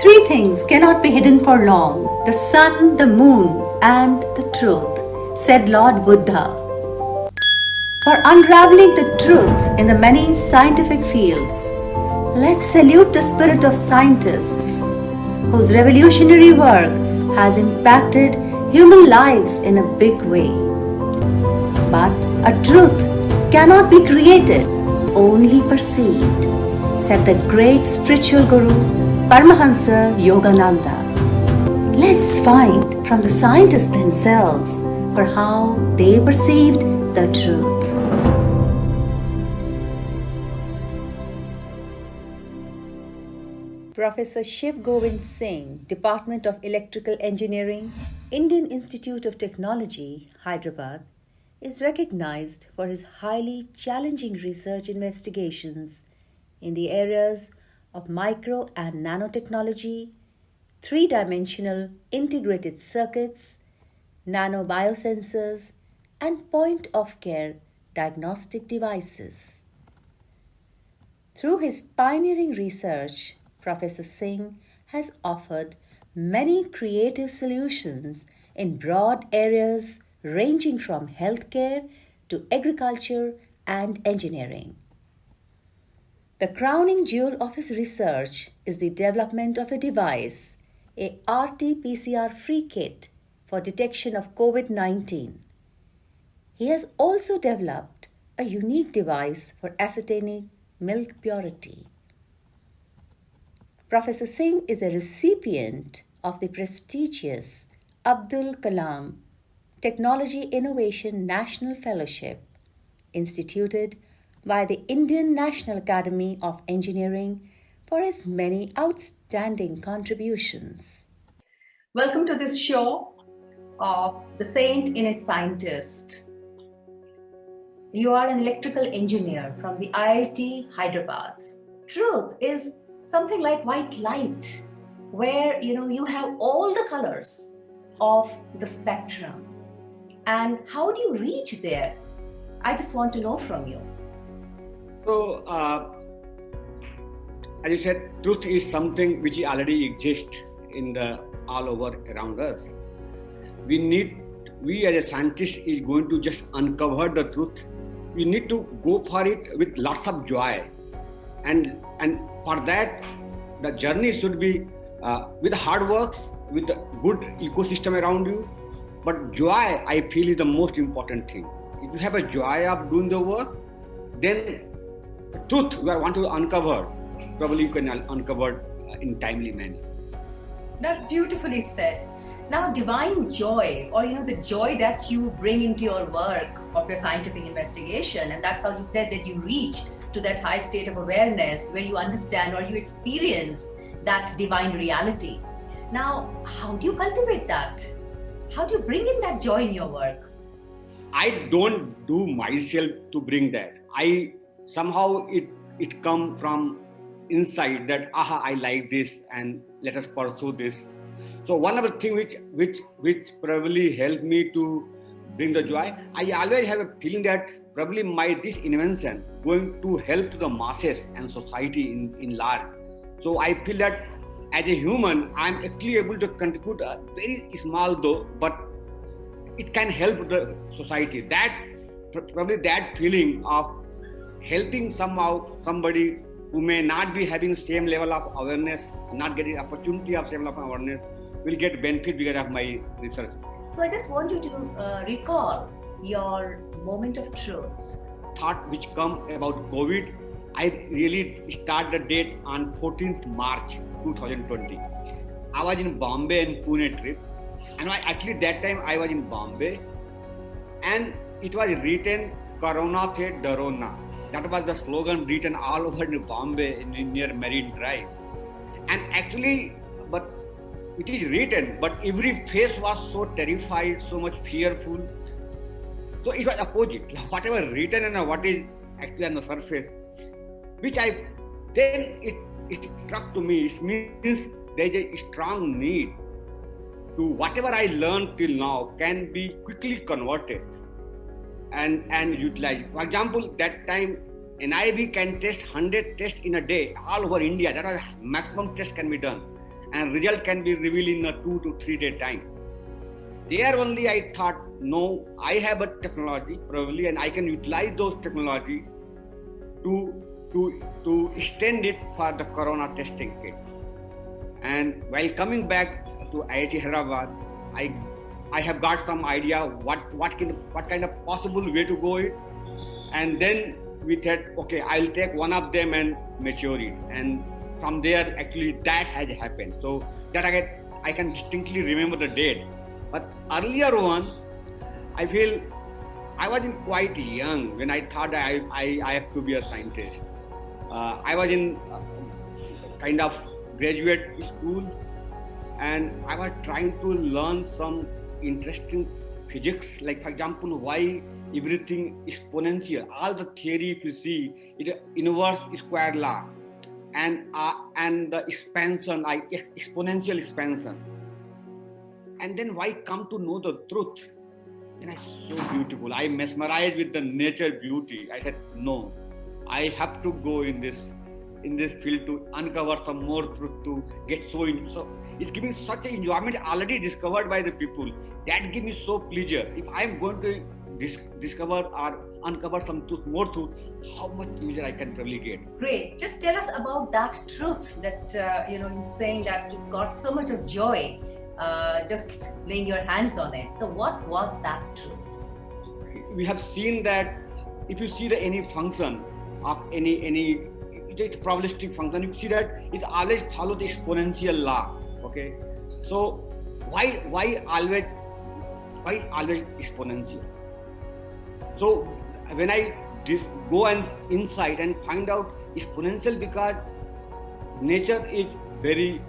Three things cannot be hidden for long: the sun, the moon, and the truth, said Lord Buddha. For unraveling the truth in the many scientific fields, let's salute the spirit of scientists whose revolutionary work has impacted human lives in a big way. But a truth cannot be created, only perceived, said the great spiritual guru Paramahansa Yogananda. Let's find from the scientists themselves for how they perceived the truth. Professor Shiv Govind Singh, Department of Electrical Engineering, Indian Institute of Technology, Hyderabad, is recognized for his highly challenging research investigations in the areas of micro and nanotechnology, three-dimensional integrated circuits, nanobiosensors, and point-of-care diagnostic devices. Through his pioneering research, Professor Singh has offered many creative solutions in broad areas ranging from healthcare to agriculture and engineering. The crowning jewel of his research is the development of a device, a RT-PCR free kit for detection of COVID-19. He has also developed a unique device for ascertaining milk purity. Professor Singh is a recipient of the prestigious Abdul Kalam Technology Innovation National Fellowship, instituted by the Indian National Academy of Engineering for his many outstanding contributions. Welcome to this show of The Saint in a Scientist. You are an electrical engineer from the IIT Hyderabad. Truth is something like white light, where you have all the colors of the spectrum. And how do you reach there? I just want to know from you. So, as you said, truth is something which already exists in the all over around us. We as a scientist is going to just uncover the truth. We need to go for it with lots of joy, and for that, the journey should be with hard work, with a good ecosystem around you. But joy, I feel, is the most important thing. If you have a joy of doing the work, then the truth you want to uncover, probably you can uncover in timely manner. That's beautifully said. Now, divine joy, or the joy that you bring into your work of your scientific investigation, and that's how you said that you reach to that high state of awareness where you understand or you experience that divine reality. Now, how do you cultivate that? How do you bring in that joy in your work? I don't do myself to bring that. Somehow it come from inside that I like this and let us pursue this. So one of the things which probably helped me to bring the joy, I always have a feeling that probably this invention going to help to the masses and society in large. So I feel that as a human, I'm actually able to contribute a very small though, but it can help the society. That probably that feeling of helping somebody who may not be having same level of awareness, not getting opportunity of same level of awareness, will get benefit because of my research. So I just want you to recall your moment of truth. Thought which come about COVID, I really start the date on 14th March 2020. I was in Bombay and Pune trip, and that time I was in Bombay, and it was written "Corona se daro na." That was the slogan written all over in Bombay near Marine Drive, and actually, but it is written, but every face was so terrified, so much fearful. So it was opposite. Whatever written and what is actually on the surface, which it struck to me. It means there is a strong need to whatever I learned till now can be quickly converted and utilized. For example, that time NIV can test 100 tests in a day all over India. That was maximum test can be done. and result can be revealed in a 2 to 3 day time. There only I thought, no, I have a technology probably, and I can utilize those technology to extend it for the corona testing kit. And while coming back to IIT Hyderabad, I have got some idea what kind of possible way to go it, and then we said, okay, I'll take one of them and mature it, and from there actually that has happened. So that I can distinctly remember the date. But earlier one, I feel I was quite young when I thought I have to be a scientist. I was in kind of graduate school, and I was trying to learn some interesting physics, like for example, why everything exponential. All the theory, if you see, it inverse square law, and the expansion, exponential expansion. And then why come to know the truth? And it's so beautiful. I mesmerized with the nature beauty. I said, no, I have to go in this field to uncover some more truth, to get so in. So it's giving such an enjoyment already discovered by the people. That gives me so pleasure. If I'm going to discover or uncover some truth, more truth, how much pleasure I can probably get. Great. Just tell us about that truth that you're saying that you got so much of joy just laying your hands on it. So what was that truth? We have seen that if you see any function of any it's probabilistic function, you see that it always follow the exponential law. Okay, so why always exponential? So when I go and inside and find out exponential, because nature is very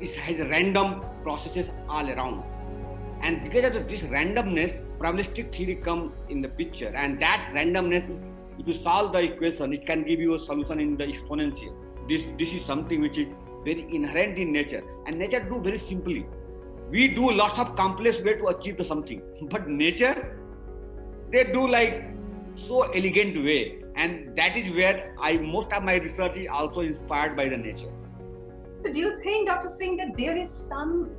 it has random processes all around, and because of this randomness, probabilistic theory come in the picture, and that randomness, if you solve the equation, it can give you a solution in the exponential. This is something which is very inherent in nature, and nature do very simply. We do lots of complex way to achieve the something, but nature, they do like so elegant way, and that is where most of my research is also inspired by the nature. So do you think, Dr. Singh, that there is some,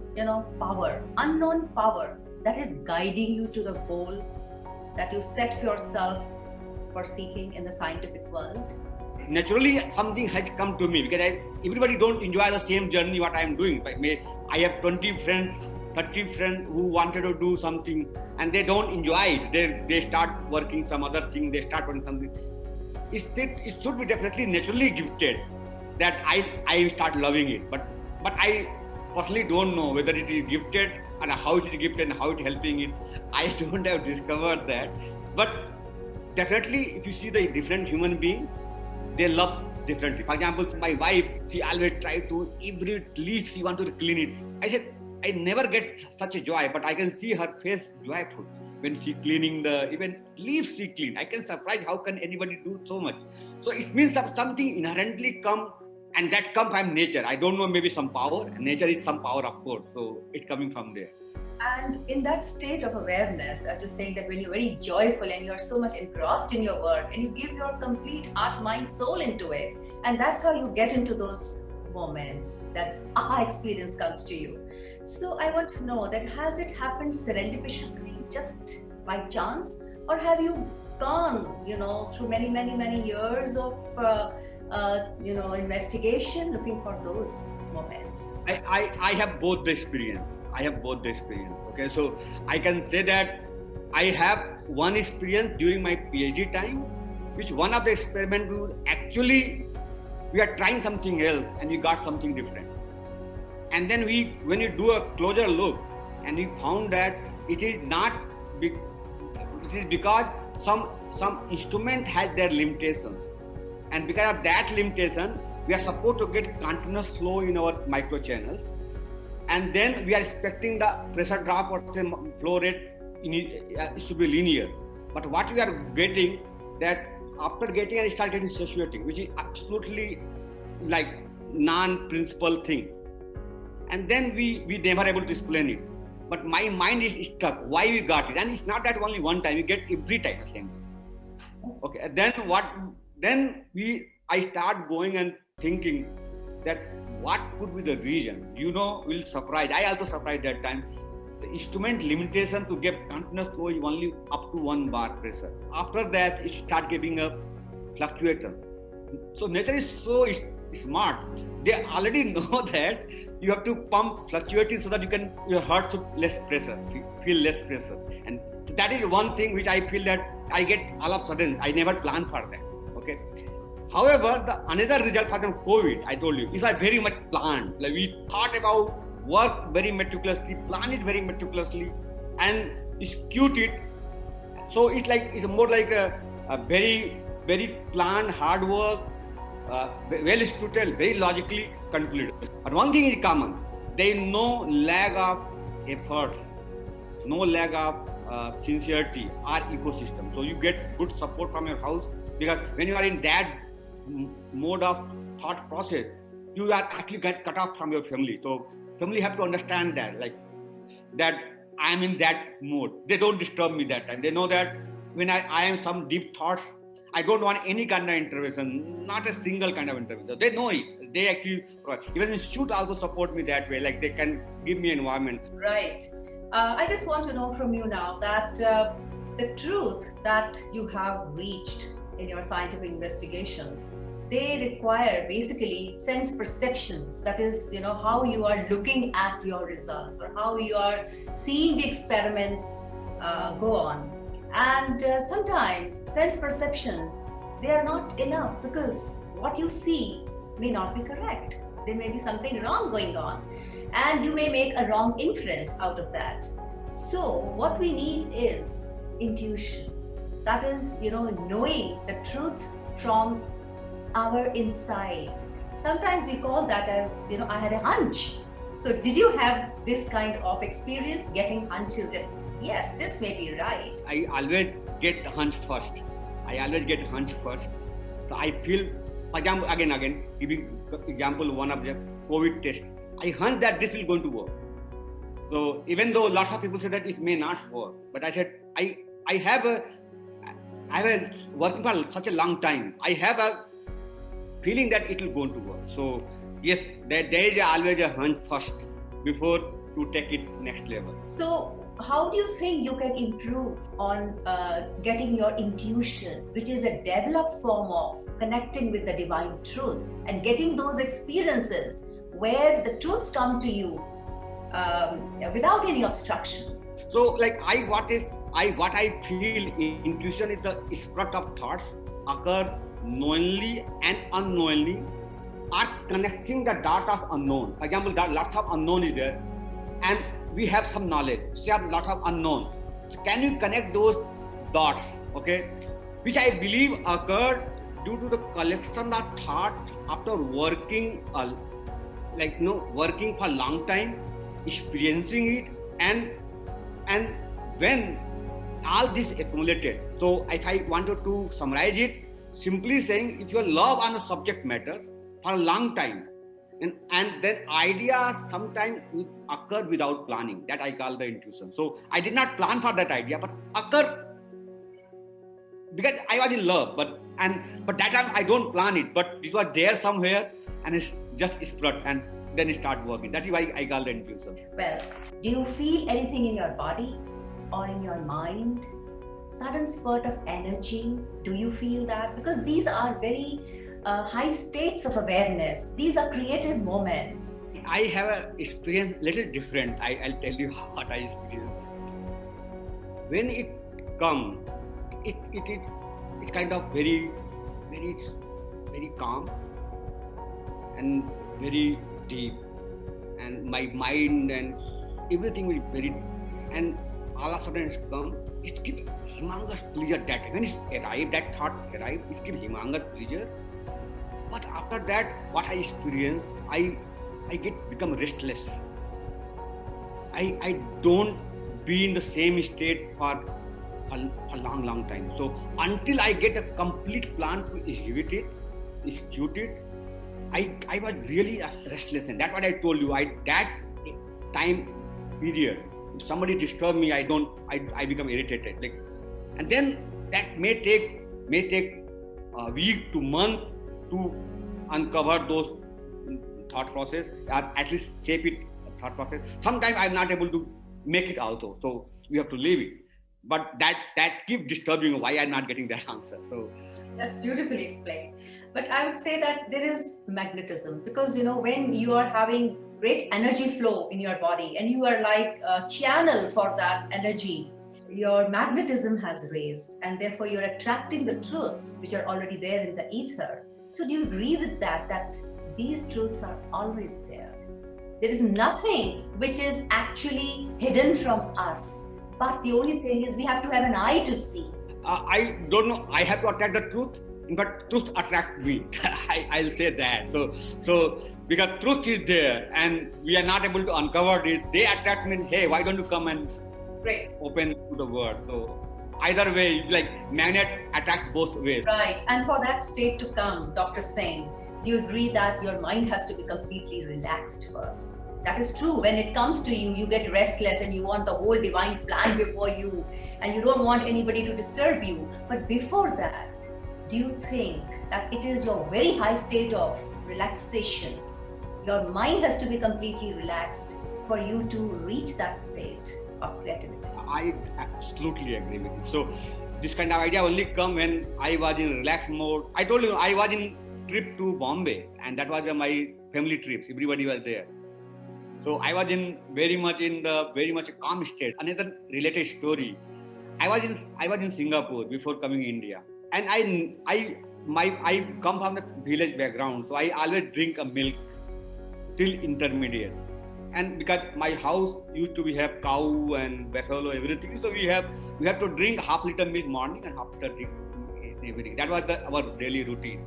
power, unknown power, that is guiding you to the goal that you set for yourself for seeking in the scientific world? Naturally, something has come to me, because everybody don't enjoy the same journey what I am doing. I have 20 friends, 30 friends who wanted to do something, and they don't enjoy it. They start working some other thing, they start doing something. It should be definitely naturally gifted that I start loving it. But I personally don't know whether it is gifted and how it is gifted and how it is helping it. I don't have discovered that. But definitely, if you see the different human beings, they love differently. For example, my wife, she always try to, every leak she want to clean it. I said, I never get such a joy, but I can see her face joyful when she cleaning even leaves she clean. I can surprise how can anybody do so much. So it means that something inherently come, and that comes from nature. I don't know, maybe some power. Nature is some power, of course. So it's coming from there. And in that state of awareness, as you're saying, that when you're very joyful and you're so much engrossed in your work and you give your complete heart, mind, soul into it, and that's how you get into those moments, that aha experience comes to you. So I want to know that, has it happened serendipitously, just by chance, or have you gone, through many years of investigation, looking for those moments? I have both the experience. Okay, so I can say that I have one experience during my PhD time, which one of the experiments we are trying something else and we got something different. And then when you do a closer look, and we found that it is because some instrument has their limitations, and because of that limitation, we are supposed to get continuous flow in our microchannels, and then we are expecting the pressure drop or say flow rate it should be linear. But what we are getting, that after getting and start getting saturating, which is absolutely like non-principal thing. And then we never able to explain it. But my mind is stuck. Why we got it? And it's not that only one time. We get every time the same. Okay. Then I start going and thinking that what could be the reason. Will surprise. I also surprised that time. The instrument limitation to give continuous flow is only up to 1 bar pressure. After that, it start giving a fluctuator. So nature is so smart. They already know that you have to pump fluctuating so that your heart should less pressure, feel less pressure. And that is one thing which I feel that I get all of a sudden. I never planned for that. Okay. However, another result from COVID, I told you, is I very much planned. Like we thought about work very meticulously, plan it very meticulously, and execute it. So it's more like a very, very planned, hard work, well executed, very logically concluded. But one thing is common: there is no lack of effort, no lack of sincerity or ecosystem. So you get good support from your house, because when you are in that mode of thought process, you are actually get cut off from your family. So family have to understand that I am in that mode. They don't disturb me that time. They know that when I am some deep thoughts, I don't want any kind of intervention, not a single kind of intervention. They know it. They actually, even institute also support me that way. Like they can give me environment. Right. I just want to know from you now that the truth that you have reached in your scientific investigations, they require basically sense perceptions. That is, how you are looking at your results or how you are seeing the experiments go on. And sometimes sense perceptions, they are not enough, because what you see may not be correct. There may be something wrong going on, and you may make a wrong inference out of that. So what we need is intuition. That is, knowing the truth from our inside. Sometimes we call that as, I had a hunch. So did you have this kind of experience, getting hunches that, yes, this may be right? I always get hunch first. So I feel, for example, again, giving example one of the COVID test, I hunch that this will going to work. So even though lots of people say that it may not work, but I said, I have working for such a long time. I have a feeling that it will going to work. So yes, there is always a hunch first before to take it next level. So how do you think you can improve on getting your intuition, which is a developed form of connecting with the divine truth and getting those experiences where the truths come to you without any obstruction? So what I feel intuition is the spread of thoughts occur knowingly and unknowingly, are connecting the dot of unknown. For example, lots of unknown is there, and we have some knowledge, we have lots of unknown. So can you connect those dots, okay? Which I believe occurred due to the collection of thought after working working for a long time, experiencing it, and when all this accumulated. So if I wanted to summarize it, simply saying, if your love on a subject matter for a long time, and then ideas sometimes occur without planning, that I call the intuition. So I did not plan for that idea, but occur because I was in love, but that time I don't plan it, but it was there somewhere and it's just spread and then it start working. That is why I call the intuition. Well, do you feel anything in your body or in your mind? Sudden spurt of energy? Do you feel that? Because these are very high states of awareness. These are creative moments. I have an experience little different. I'll tell you what I experienced. When it comes, it's kind of very, very, very calm and very deep, and my mind and everything will be very, and all of a sudden it's come. It gives humongous pleasure that when it's arrived, that thought arrived, it gives humongous pleasure. But after that, what I experience, I become restless. I don't be in the same state for a long time. So until I get a complete plan to execute it, I was really restless, and that's what I told you. That time period, if somebody disturb me, I become irritated. And then that may take a week to month to uncover those thought process, or at least shape it thought process. Sometimes I'm not able to make it also, so we have to leave it. But that keeps disturbing why I'm not getting that answer. So that's beautifully explained. But I would say that there is magnetism, because when you are having great energy flow in your body and you are like a channel for that energy, your magnetism has raised, and therefore you're attracting the truths which are already there in the ether. So do you agree with that these truths are always there? There is nothing which is actually hidden from us, but the only thing is we have to have an eye to see. I don't know. I have to attract the truth, but truth attracts me. I'll say that. So because truth is there, and we are not able to uncover it, they attract me. Hey, why don't you come and open to the world? So either way, like magnet attracts both ways. Right. And for that state to come, Dr. Singh, do you agree that your mind has to be completely relaxed first? That is true. When it comes to you, you get restless and you want the whole divine plan before you, and you don't want anybody to disturb you. But before that, do you think that it is your very high state of relaxation? Your mind has to be completely relaxed for you to reach that state of creativity. I absolutely agree with you. So this kind of idea only come when I was in relaxed mode. I told you I was in trip to Bombay, and that was my family trips. Everybody was there. So I was in very much a calm state. Another related story. I was in Singapore before coming India, and I come from the village background, so I always drink a milk till intermediate. And because my house used to have cow and buffalo, everything, so we have to drink half liter milk morning and half liter drink evening. That was our daily routine.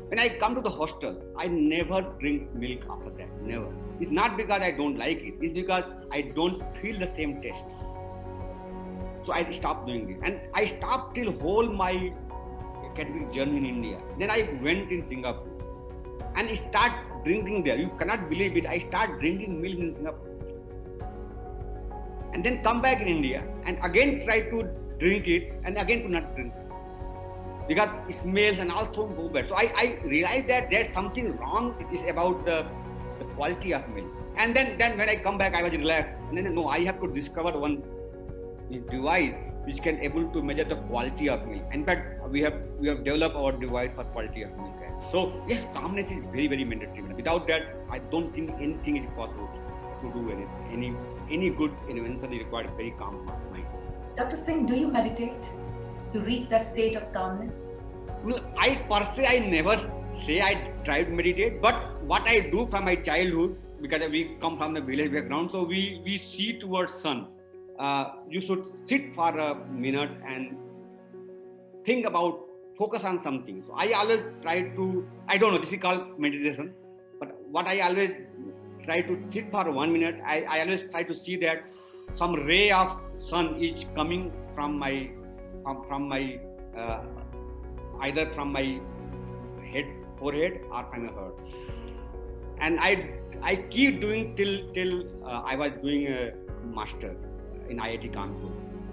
When I come to the hostel, I never drink milk after that. Never. It's not because I don't like it. It's because I don't feel the same taste. So I stopped doing it. And I stopped till whole my academic journey in India. Then I went in Singapore and start drinking there. You cannot believe it. I start drinking milk in Singapore. And then come back in India and again try to drink it and again could not drink it. Because it smells and also go bad. So I realized that there's something wrong. It is about the quality of milk. And then when I come back, I was relaxed. And then no, I have to discover one device which can able to measure the quality of milk. In fact, we have developed our device for quality of milk. So yes, calmness is very, very mandatory. Without that, I don't think anything is possible to do anything. Any good invention is required very calm mind. Dr. Singh, do you meditate to reach that state of calmness? Well, I personally, I never say I try to meditate, but what I do from my childhood, because we come from the village background, so we see towards sun. You should sit for a minute and think about, focus on something. So I always try to, I don't know, this is called meditation, but what I always try to sit for 1 minute, I always try to see that some ray of sun is coming from my either from my forehead or from my heart, and I keep doing till I was doing a master in IIT Kanpur.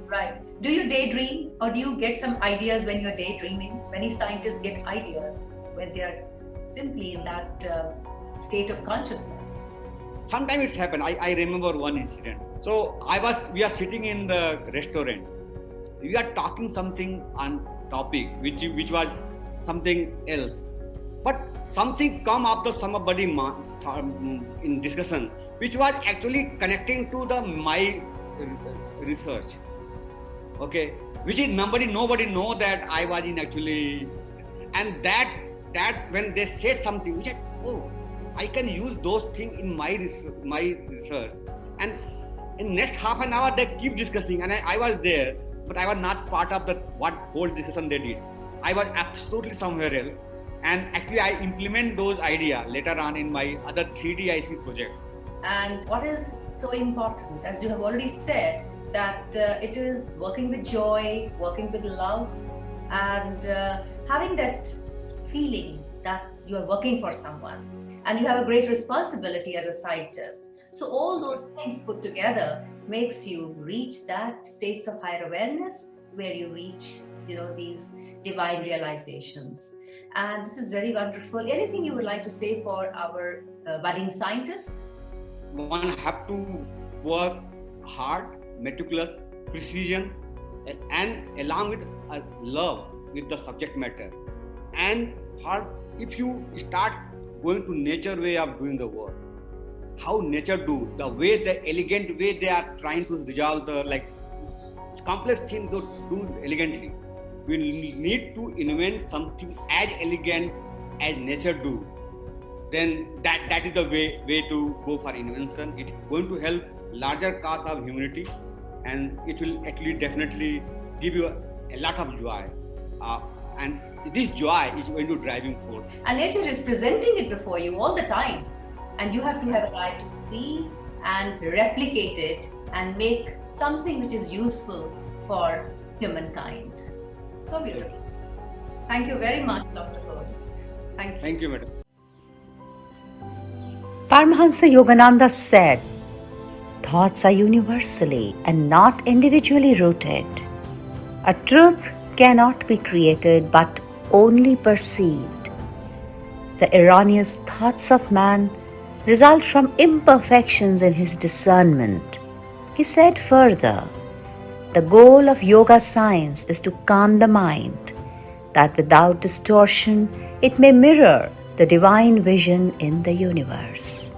Right. Do you daydream, or do you get some ideas when you're daydreaming? Many scientists get ideas when they're simply in that state of consciousness. Sometimes it's happened. I remember one incident. So we are sitting in the restaurant. We are talking something on topic which was something else, but something come after somebody in discussion which was actually connecting to my research. Okay, which is nobody know that I was in actually, and that when they said something, which I can use those things in my research, and in next half an hour they keep discussing, and I was there, but I was not part of what whole discussion they did. I was absolutely somewhere else, and actually I implement those ideas later on in my other 3D IC project. And what is so important, as you have already said, that it is working with joy, working with love, and having that feeling that you are working for someone, and you have a great responsibility as a scientist. So all those things put together makes you reach that states of higher awareness where you reach, these divine realizations. And this is very wonderful. Anything you would like to say for our budding scientists? One have to work hard, meticulous, precision, and along with love with the subject matter. And if you start going to nature way of doing the work, how nature do, the way, the elegant way they are trying to resolve the complex things to do elegantly. We need to invent something as elegant as nature do. Then that is the way to go for invention. It's going to help larger cause of humanity, and it will actually definitely give you a lot of joy. And this joy is going to driving force. And nature is presenting it before you all the time. And you have to have a right to see and replicate it and make something which is useful for humankind. So beautiful. Thank you very much, Dr. Cole. Thank you. Thank you, madam. Paramahansa Yogananda said, "Thoughts are universally and not individually rooted. A truth cannot be created but only perceived. The erroneous thoughts of man result from imperfections in his discernment." He said further, "The goal of yoga science is to calm the mind, that without distortion it may mirror the divine vision in the universe."